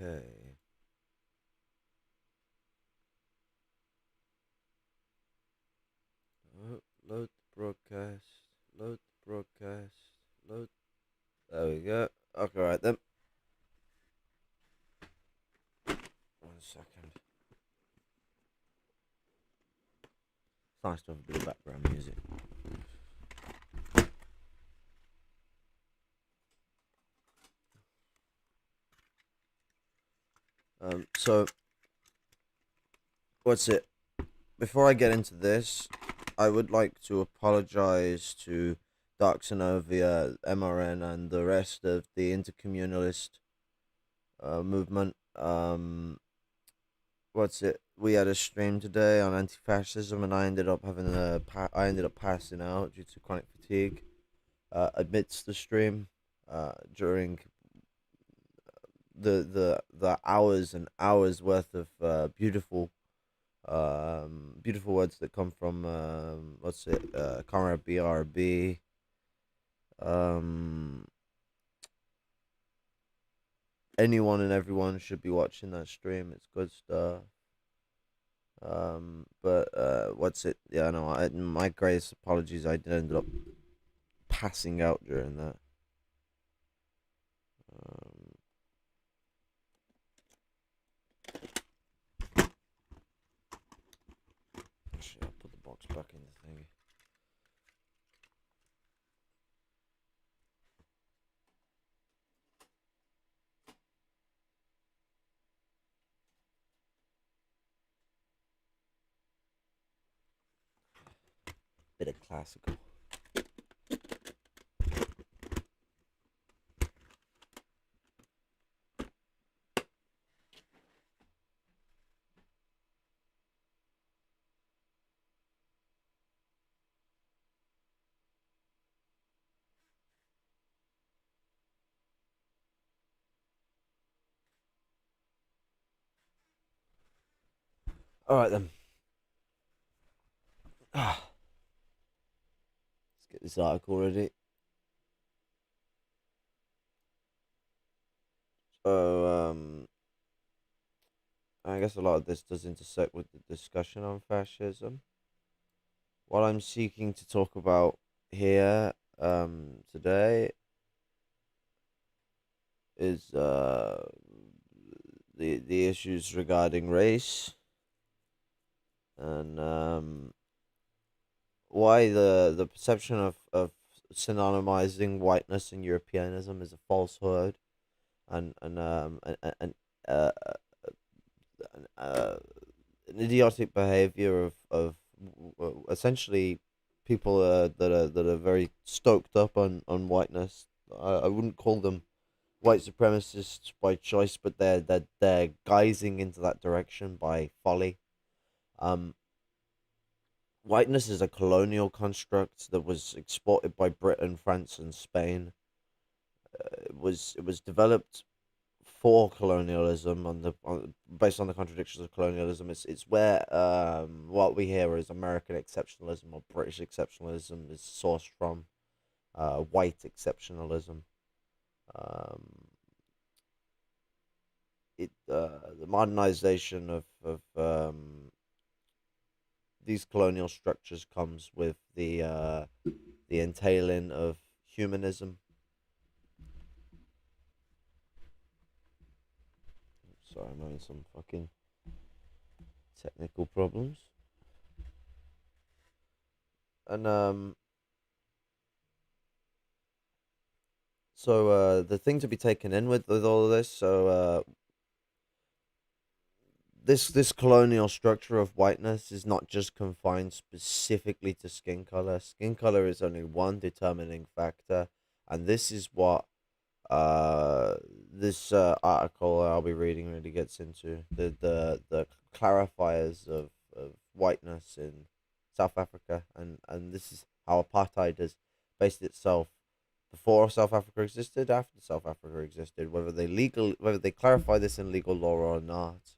Okay. Load the broadcast. Load the broadcast. Load. There we go. Okay, right then. 1 second. It's nice to have a bit of background music. So what's it? Before I get into this, I would like to apologize to Dark Synovia, MRN, and the rest of the intercommunalist movement. What's it? We had a stream today on anti-fascism, and I ended up passing out due to chronic fatigue. Amidst the stream, during the hours and hours worth of beautiful words that come from Comrade BRB. Um, Anyone and everyone should be watching that stream. It's good stuff. But what's it? Yeah, no. My greatest apologies. I did end up passing out during that. Um, Actually, I'll put the box back in the thing. Bit of classical. All right then. Let's get this article ready. So I guess a lot of this does intersect with the discussion on fascism. What I'm seeking to talk about here today is the issues regarding race and why the perception of synonymizing whiteness and Europeanism is a falsehood and uh, uh, an idiotic behavior of essentially people that are very stoked up on whiteness. I wouldn't call them white supremacists by choice, but they're guising into that direction by folly. Um, Whiteness is a colonial construct that was exported by Britain, France, and Spain. It was developed for colonialism based on the contradictions of colonialism. It's where what we hear as American exceptionalism or British exceptionalism is sourced from. White exceptionalism. Um, the modernization of these colonial structures comes with the entailing of humanism. Sorry, I'm having some fucking technical problems. And so the thing to be taken in with all of this, so this colonial structure of whiteness is not just confined specifically to skin color. Skin color is only one determining factor, and this is what uh this article I'll be reading really gets into the clarifiers of whiteness in South Africa, and this is how apartheid has based itself before South Africa existed, after South Africa existed, whether they clarify this in legal law or not.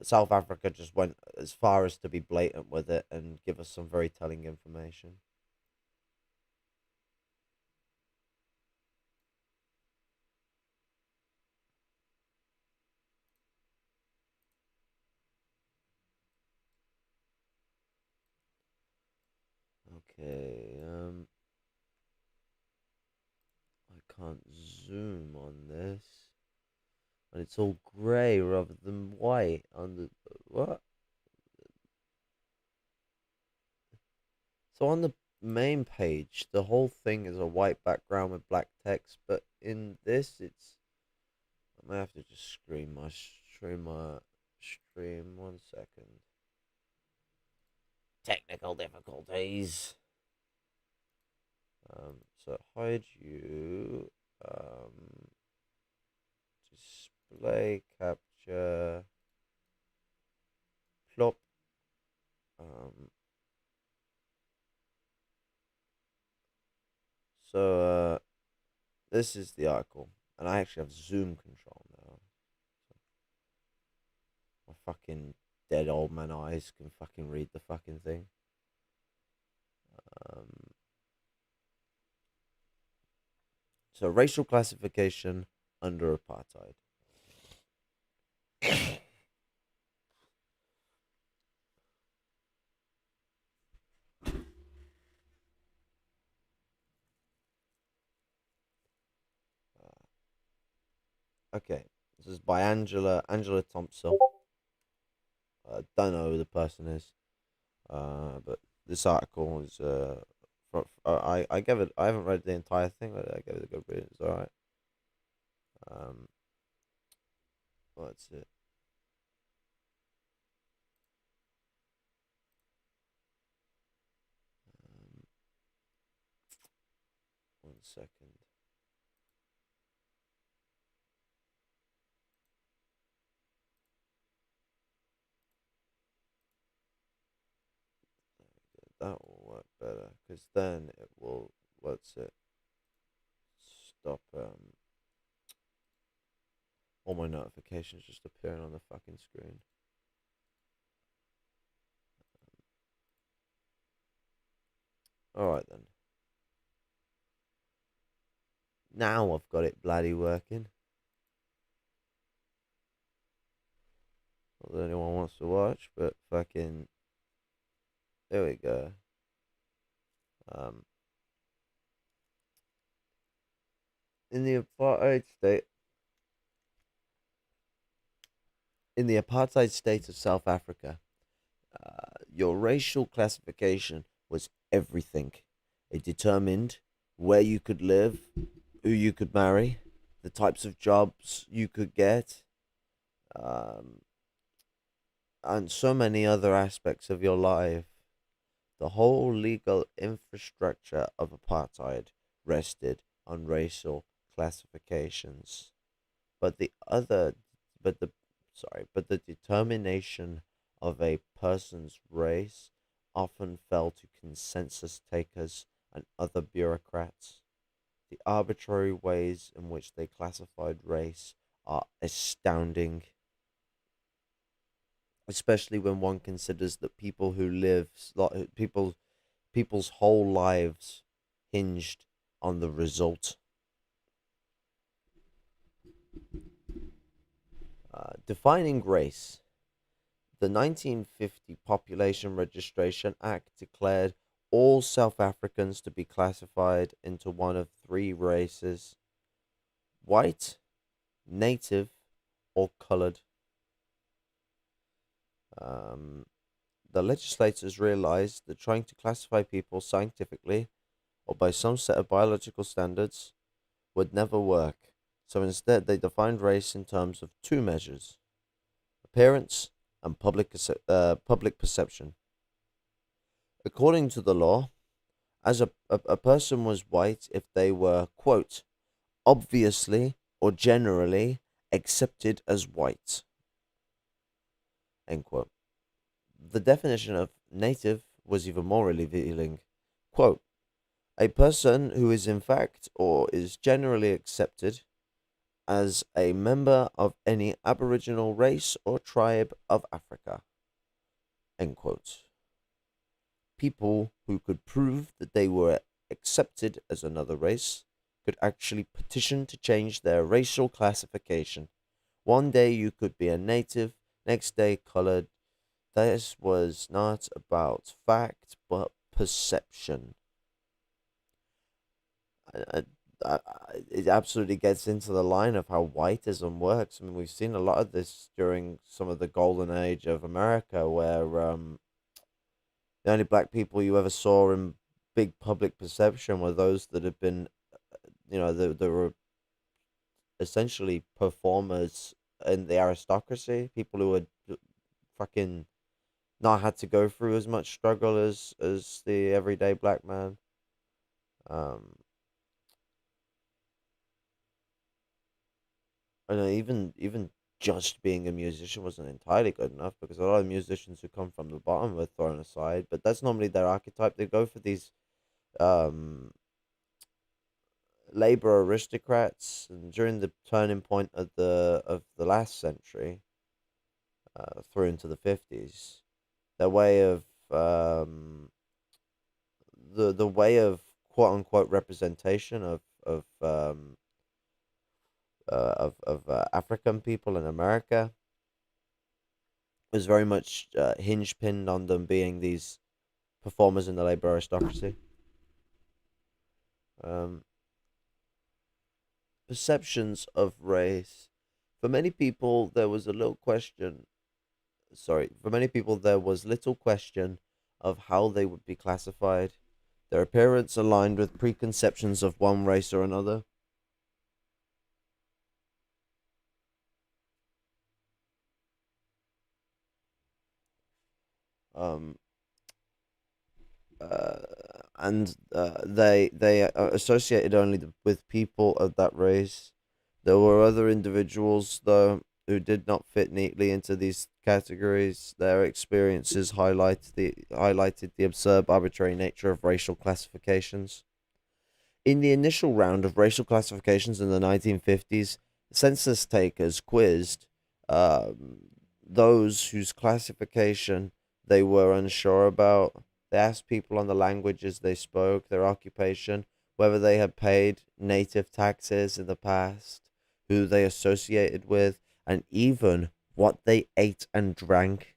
South Africa just went as far as to be blatant with it and give us some very telling information. Okay, I can't zoom on this. And it's all grey rather than white on the what? So on the main page, the whole thing is a white background with black text, but in this, I may have to just stream 1 second. Technical difficulties. So hide you. Display capture. Plop. Um, so this is the article, and I actually have zoom control now. My fucking dead old man eyes can fucking read the fucking thing. Um, so racial classification under apartheid. Okay, this is by Angela Thompson. Don't know who the person is, but this article is I gave it. I haven't read the entire thing, but I gave it a good read. It's all right. Um, what's it? 1 second. That will work better because then it will. What's it? Stop. All my notifications just appearing on the fucking screen. All right then. Now I've got it bloody working. Not that anyone wants to watch, but fucking. There we go. Um, in the apartheid state, in the apartheid state of South Africa, your racial classification was everything. It determined where you could live, who you could marry, the types of jobs you could get, um, and so many other aspects of your life. The whole legal infrastructure of apartheid rested on racial classifications. But the other, but the, but the determination of a person's race often fell to consensus takers and other bureaucrats. The arbitrary ways in which they classified race are astounding, especially when one considers that people who live people's whole lives hinged on the result. Defining race. The 1950 Population Registration Act declared all South Africans to be classified into one of three races: white, native, or colored. Um, the legislators realized that trying to classify people scientifically or by some set of biological standards would never work. So instead, they defined race in terms of two measures: appearance and public perception. According to the law, a person was white if they were, quote, obviously or generally accepted as white, end quote. The definition of native was even more revealing. Quote, a person who is in fact or is generally accepted as a member of any aboriginal race or tribe of Africa, end quote. People who could prove that they were accepted as another race could actually petition to change their racial classification. One day you could be a native, next day colored. This was not about fact, but perception. I, I, it absolutely gets into the line of how whiteism works. I mean, we've seen a lot of this during some of the golden age of America, where the only black people you ever saw in big public perception were those that had been, that were essentially performers in the aristocracy, people who had fucking not had to go through as much struggle as the everyday black man. Um, and even just being a musician wasn't entirely good enough because a lot of musicians who come from the bottom were thrown aside. But that's normally their archetype. They go for these um labor aristocrats, and during the turning point of the last century, through into the 50s, their way of the way of quote unquote representation of African people in America was very much hinge pinned on them being these performers in the labor aristocracy. Um, Perceptions of race. For many people, there was a little question. Sorry, for many people, there was little question of how they would be classified. Their appearance aligned with preconceptions of one race or another. Um, uh, and they are associated only with people of that race. There were other individuals though who did not fit neatly into these categories. Their experiences highlighted the absurd, arbitrary nature of racial classifications. In the initial round of racial classifications in the 1950s, census takers quizzed um, those whose classification they were unsure about. They asked people on the languages they spoke, their occupation, whether they had paid native taxes in the past, who they associated with, and even what they ate and drank.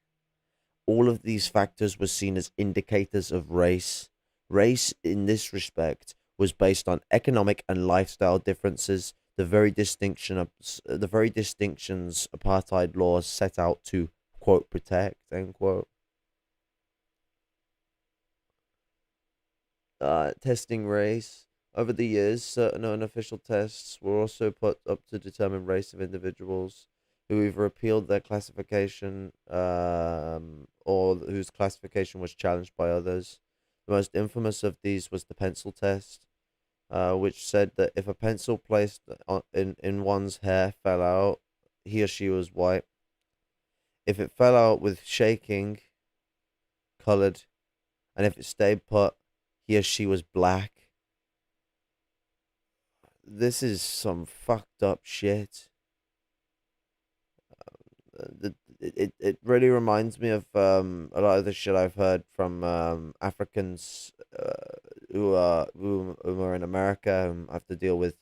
All of these factors were seen as indicators of race. Race, in this respect, was based on economic and lifestyle differences, the very distinctions apartheid laws set out to quote protect end quote. Testing race. Over the years, certain unofficial tests were also put up to determine race of individuals who either appealed their classification or whose classification was challenged by others. The most infamous of these was the pencil test, which said that if a pencil placed in one's hair fell out, he or she was white. If it fell out with shaking, colored, and if it stayed put, he or she was black. This is some fucked up shit. It really reminds me of a lot of the shit I've heard from Africans who are in America and have to deal with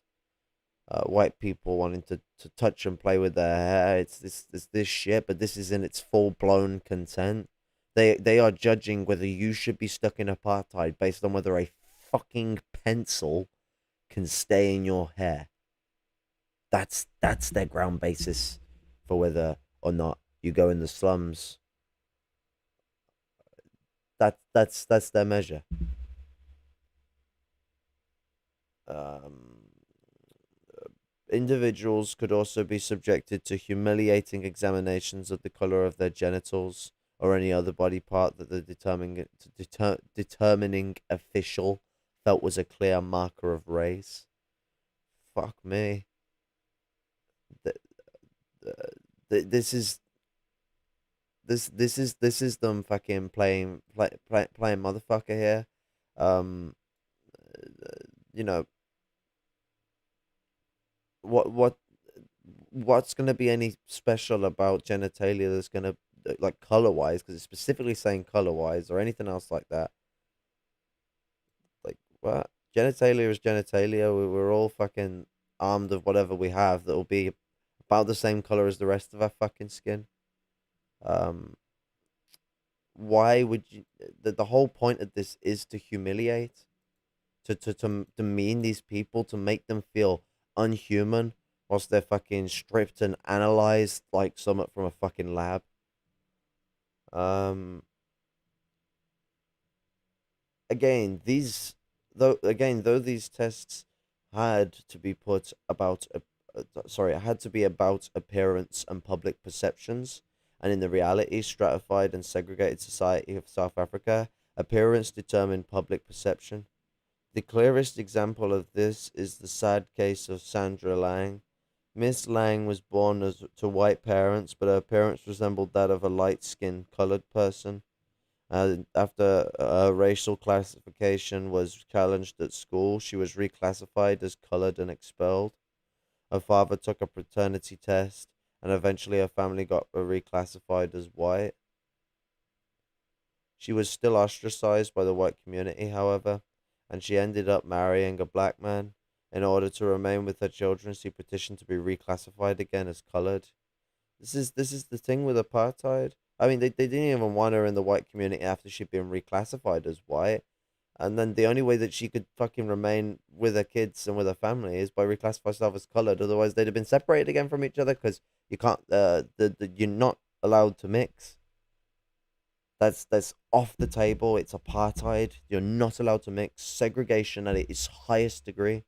white people wanting to touch and play with their hair. It's this shit, but this is in its full blown consent. They are judging whether you should be stuck in apartheid based on whether a fucking pencil can stay in your hair. That's their ground basis for whether or not you go in the slums. That's their measure. Um, Individuals could also be subjected to humiliating examinations of the color of their genitals or any other body part that the determining official felt was a clear marker of race. Fuck me. Th- this is this is them fucking playing motherfucker here. Um, you know what what's gonna be any special about genitalia that's gonna like color wise because it's specifically saying color wise or anything else like that. Like what genitalia is genitalia. We're all fucking armed of whatever we have that will be about the same color as the rest of our fucking skin. Um, why would you? The whole point of this is to humiliate, to demean these people, to make them feel unhuman, whilst they're fucking stripped and analyzed like something from a fucking lab. Um, again, though these tests had to be put about sorry, it had to be about appearance and public perceptions, and in the reality, stratified and segregated society of South Africa, appearance determined public perception. The clearest example of this is the sad case of Sandra Lang. Miss Lang was born to white parents, but her appearance resembled that of a light-skinned colored person. After racial classification was challenged at school, she was reclassified as colored and expelled. Her father took a paternity test, and eventually her family got reclassified as white. She was still ostracized by the white community, however, and she ended up marrying a black man. In order to remain with her children, she petitioned to be reclassified again as colored. This is the thing with apartheid. I mean, they didn't even want her in the white community after she'd been reclassified as white. And then the only way that she could fucking remain with her kids and with her family is by reclassifying herself as colored. Otherwise, they'd have been separated again from each other because you can't. You're not allowed to mix. That's off the table. It's apartheid. You're not allowed to mix. Segregation at its highest degree.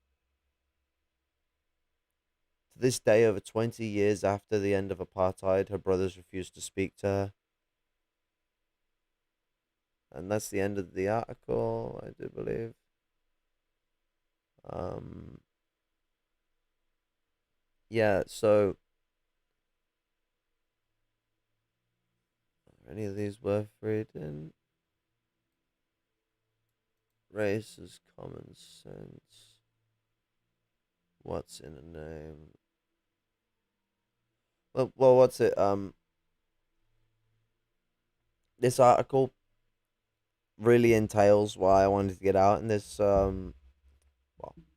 To this day, over 20 years after the end of apartheid, her brothers refuse to speak to her. And that's the end of the article, I do believe. Um, yeah, so are any of these worth reading? Race is common sense. What's in a name? Well, what's it? This article really entails why I wanted to get out in this. Well,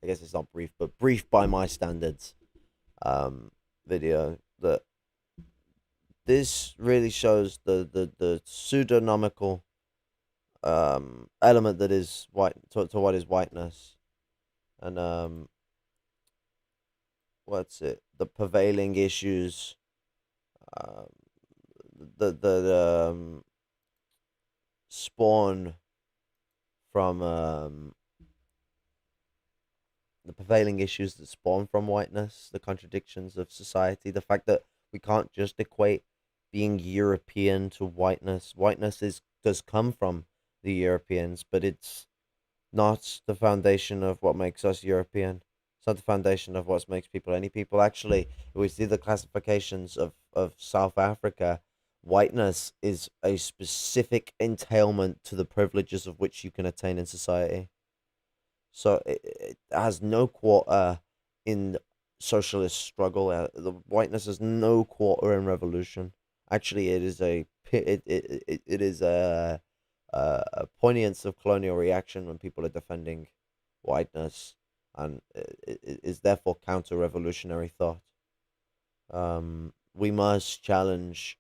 I guess it's not brief, but brief by my standards. Video that this really shows the pseudonomical element that is white to what is whiteness, and what's it, the prevailing issues, um the spawn from the prevailing issues that spawn from whiteness, the contradictions of society, the fact that we can't just equate being European to whiteness. Whiteness is does come from the Europeans, but it's not the foundation of what makes us European. It's not the foundation of what makes people any people. Actually, if we see the classifications of South Africa, whiteness is a specific entailment to the privileges of which you can attain in society. So it has no quarter in socialist struggle. The whiteness has no quarter in revolution. Actually, it is it is a poignance of colonial reaction when people are defending whiteness, and it is therefore counter-revolutionary thought. We must challenge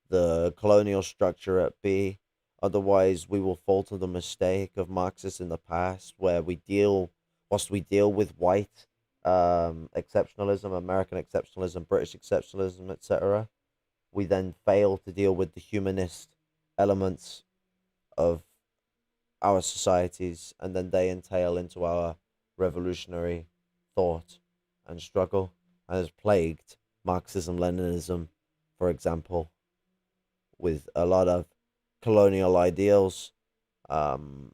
the colonial structure at B. Otherwise, we will fall to the mistake of Marxists in the past, where whilst we deal with white exceptionalism, American exceptionalism, British exceptionalism, etc., we then fail to deal with the humanist elements of our societies, and then they entail into our revolutionary thought and struggle, and has plagued Marxism, Leninism, for example, with a lot of colonial ideals um,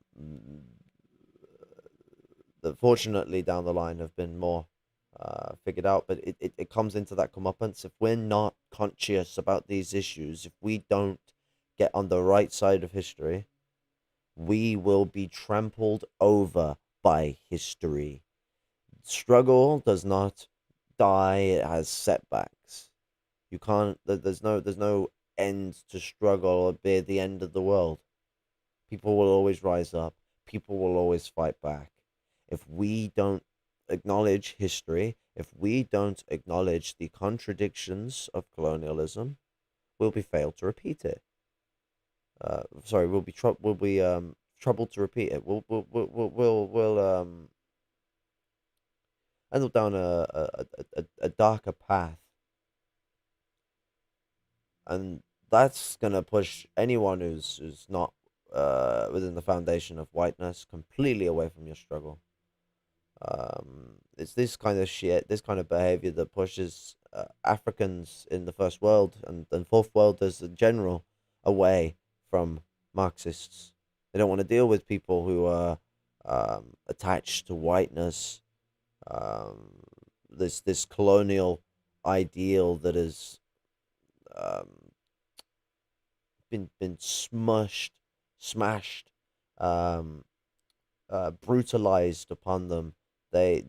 that fortunately down the line have been more figured out, but it comes into that comeuppance. If we're not conscious about these issues, if we don't get on the right side of history, we will be trampled over by history. Struggle does not die, it has setbacks. You can't, there's no end to struggle or be the end of the world. People will always rise up, people will always fight back. If we don't acknowledge history, if we don't acknowledge the contradictions of colonialism, we'll be failed to repeat it. Sorry, will be troubled to repeat it. We'll end up down a darker path, and that's gonna push anyone who's not within the foundation of whiteness completely away from your struggle. It's this kind of shit, this kind of behavior that pushes Africans in the first world and fourth world as a general away from Marxists. They don't want to deal with people who are attached to whiteness. This colonial ideal that has um, been smashed, um, brutalized upon them. They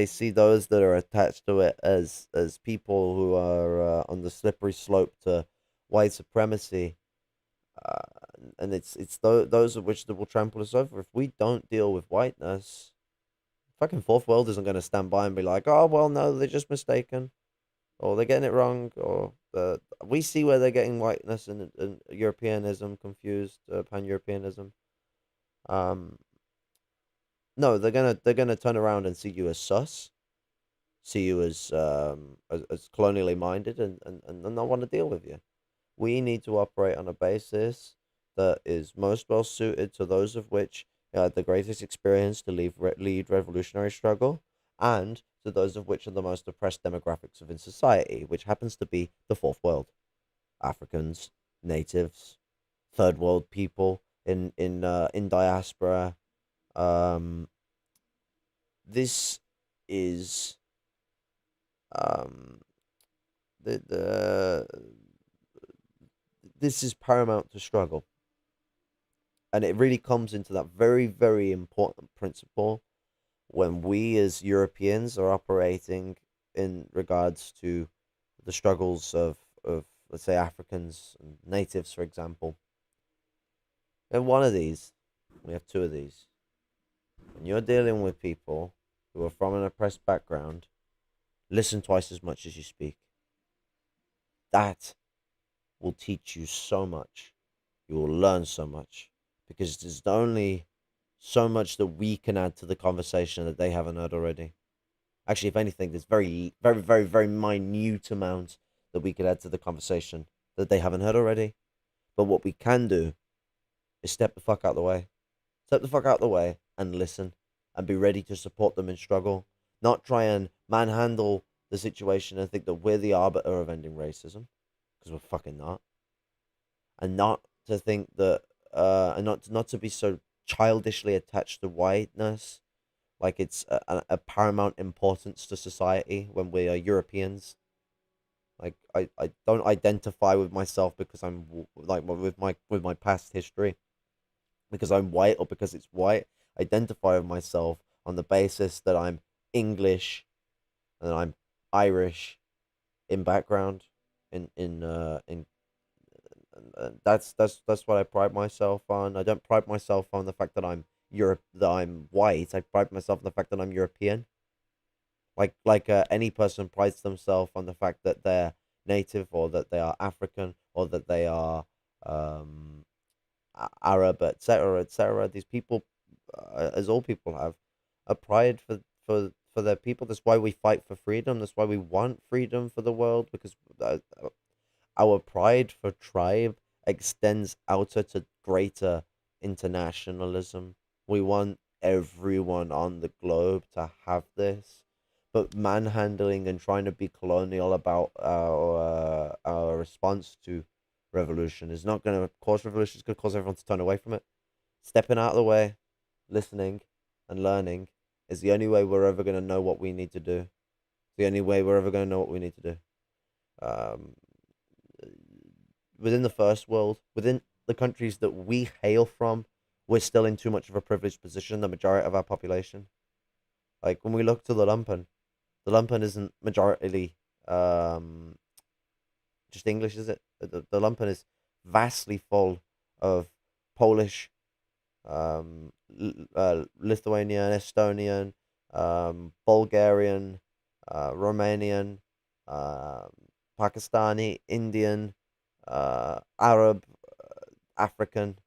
see those that are attached to it as people who are on the slippery slope to white supremacy, and those of which that will trample us over. If we don't deal with whiteness, fucking fourth world isn't going to stand by and be like, oh well, no, they're just mistaken, or they're getting it wrong, or we see where they're getting whiteness and Europeanism confused, pan Europeanism. Um, no, they're gonna turn around and see you as sus, see you as colonially minded, and not want to deal with you. We need to operate on a basis that is most well suited to those of which had the greatest experience to lead revolutionary struggle, and to those of which are the most oppressed demographics within society, which happens to be the fourth world: Africans, natives, third world people in diaspora. Um, this is um the this is paramount to struggle, and it really comes into that very, very important principle when we as Europeans are operating in regards to the struggles of let's say Africans and natives, for example. And one of these, we have two of these. When you're dealing with people who are from an oppressed background, listen twice as much as you speak. That will teach you so much. You will learn so much, because there's only so much that we can add to the conversation that they haven't heard already. Actually, if anything, there's very, very, very, very minute amount that we could add to the conversation that they haven't heard already. But what we can do is step the fuck out the way. Step the fuck out the way and listen and be ready to support them in struggle. Not try and manhandle the situation and think that we're the arbiter of ending racism, because we're fucking not. And not to think that, and not to be so childishly attached to whiteness, like it's a paramount importance to society when we are Europeans. Like I don't identify with myself because I'm like with my past history, because I'm white or because it's white. I identify with myself on the basis that I'm English and I'm Irish in background, in that's what I pride myself on. I don't pride myself on the fact that I'm white. I pride myself on the fact that I'm European. Like any person prides themselves on the fact that they're native, or that they are African, or that they are um Arab, etc., etc. These people, as all people have, a pride for their people. That's why we fight for freedom. That's why we want freedom for the world, because our pride for tribe extends outer to greater internationalism. We want everyone on the globe to have this. But manhandling and trying to be colonial about our response to revolution is not going to cause revolution. It's going to cause everyone to turn away from it. Stepping out of the way, listening, and learning is the only way we're ever going to know what we need to do. It's the only way we're ever going to know what we need to do. Um, Within the first world, within the countries that we hail from, we're still in too much of a privileged position, the majority of our population. Like when we look to the Lumpen isn't majority um, just English, is it? The Lumpen is vastly full of Polish, Lithuanian, Estonian, Bulgarian, Romanian, um Pakistani, Indian, Arab. African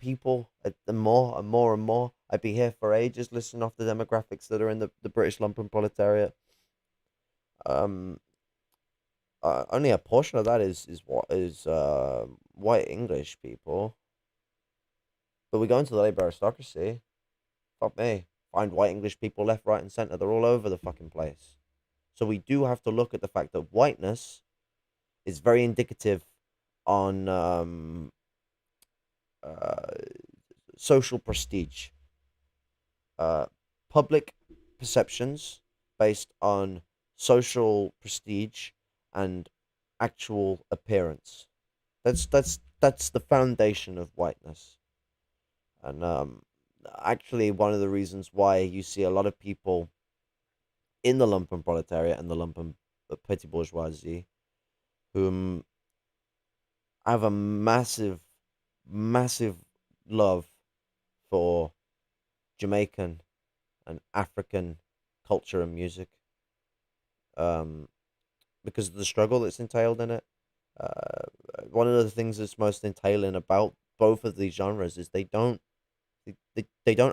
people, the more and more and more. I'd be here for ages listening off the demographics that are in the British lumpen proletariat. Um, Only a portion of that is what is white English people. But we go into the labor aristocracy. Fuck me, find white English people left, right, and center. They're all over the fucking place. So we do have to look at the fact that whiteness is very indicative on uh, social prestige, uh, public perceptions based on social prestige and actual appearance. That's the foundation of whiteness, and actually one of the reasons why you see a lot of people in the lumpen proletariat and the lumpen petty bourgeoisie whom have a massive love for Jamaican and African culture and music, um, because of the struggle that's entailed in it. Uh, One of the things that's most entailing about both of these genres is they don't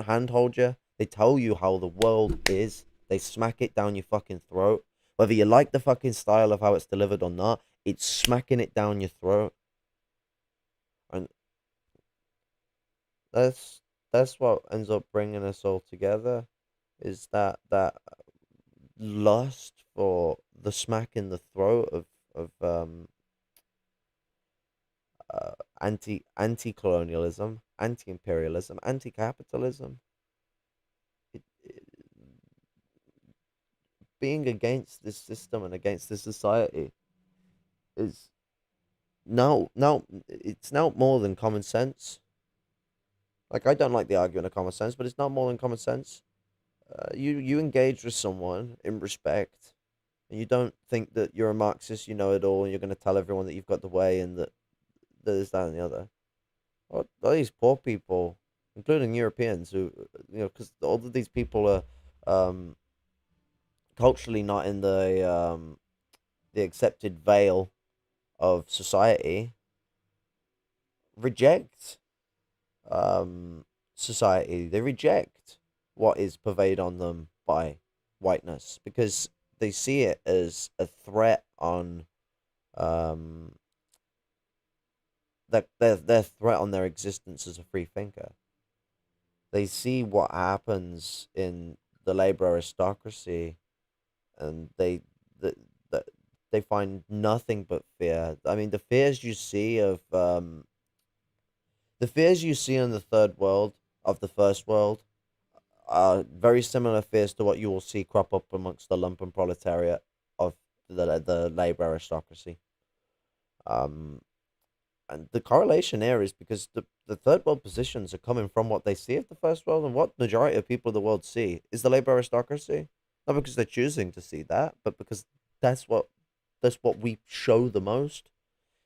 handhold you. They tell you how the world is. They smack it down your fucking throat. Whether you like the fucking style of how it's delivered or not, it's smacking it down your throat. And that's that's what ends up bringing us all together, is that lust for the smack in the throat of anti-colonialism, anti-imperialism, anti-capitalism. It, being against this system and against this society is now it's now more than common sense. Like, I don't like the argument of common sense, but it's not more than common sense. You engage with someone in respect, and you don't think that you're a Marxist, you know it all, and you're going to tell everyone that you've got the way and that there's that and the other. All these poor people, including Europeans, who, because all of these people are um, culturally not in the accepted veil of society, reject society. They reject what is purveyed on them by whiteness because they see it as a threat on um their threat on their existence as a free thinker. They see what happens in the labor aristocracy, and the, the, they find nothing but fear. I mean, the fears you see in the third world of the first world are very similar fears to what you will see crop up amongst the lumpen proletariat of the labor aristocracy. Um, and the correlation here is because the third world positions are coming from what they see of the first world, and what majority of people of the world see is the labor aristocracy. Not because they're choosing to see that, but because that's what that's what we show the most.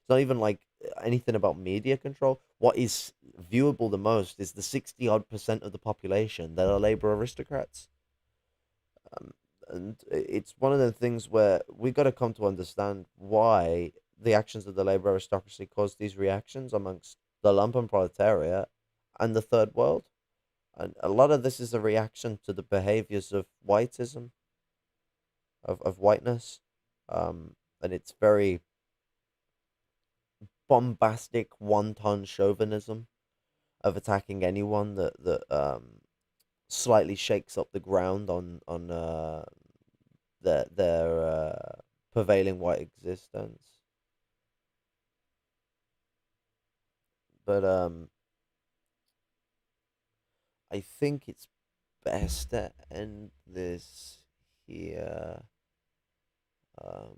It's not even like anything about media control. What is viewable the most is the 60 odd percent of the population that are labor aristocrats. Um, and it's one of the things where we got to come to understand why the actions of the labor aristocracy cause these reactions amongst the lumpen proletariat and the third world. And a lot of this is a reaction to the behaviors of whiteism, of whiteness. And it's very bombastic, wanton chauvinism of attacking anyone that slightly shakes up the ground on their prevailing white existence. But I think it's best to end this here. Um,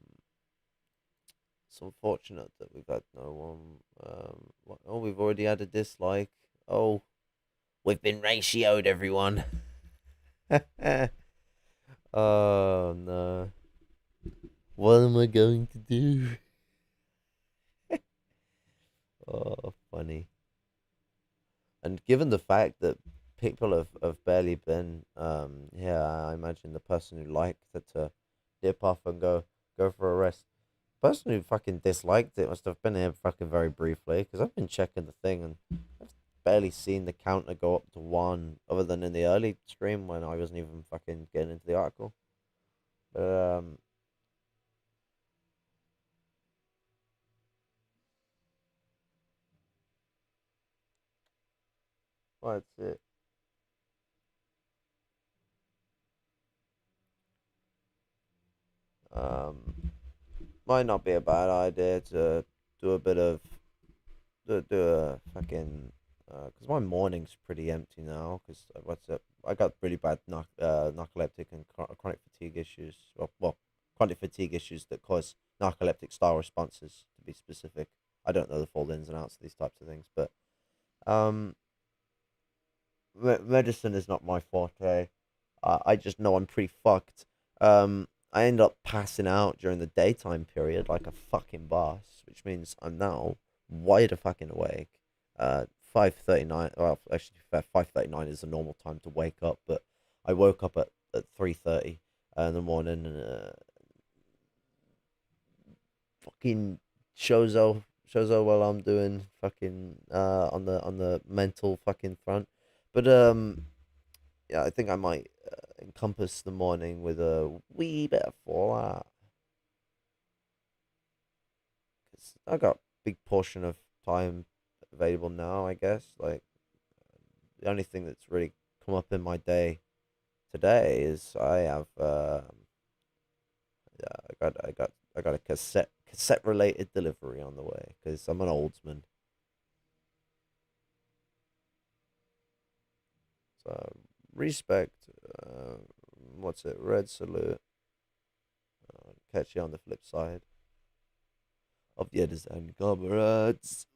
it's unfortunate that we've had no one. Oh, we've already had a dislike. Oh, we've been ratioed, everyone. Oh no. What am I going to do? Oh, funny. And given the fact that people have barely been here, I imagine the person who liked it to dip off and go for a rest. person who fucking disliked it must have been here fucking very briefly, because I've been checking the thing and I've barely seen the counter go up to one, other than in the early stream when I wasn't even fucking getting into the article. But that's it. Um, might not be a bad idea to do a bit of do a fucking because my morning's pretty empty now. Because what's up? I got really bad narcoleptic and chronic fatigue issues. Well, chronic fatigue issues that cause narcoleptic style responses. To be specific, I don't know the full ins and outs of these types of things, but um, medicine is not my forte. I just know I'm pretty fucked. I end up passing out during the daytime period like a fucking boss, which means I'm now wide fucking awake. 5:39. Well, actually, 5:39 is the normal time to wake up, but I woke up at 3:30 in the morning and fucking shows while I'm doing fucking on the mental fucking front, but yeah, I think I might encompass the morning with a wee bit of fallout. 'Cause I got big portion of time available now, I guess. Like the only thing that's really come up in my day today is I have yeah, I got a cassette related delivery on the way because I'm an oldsman. So respect. Uh, what's it? Red salute. Catch you on the flip side of the other side, comrades.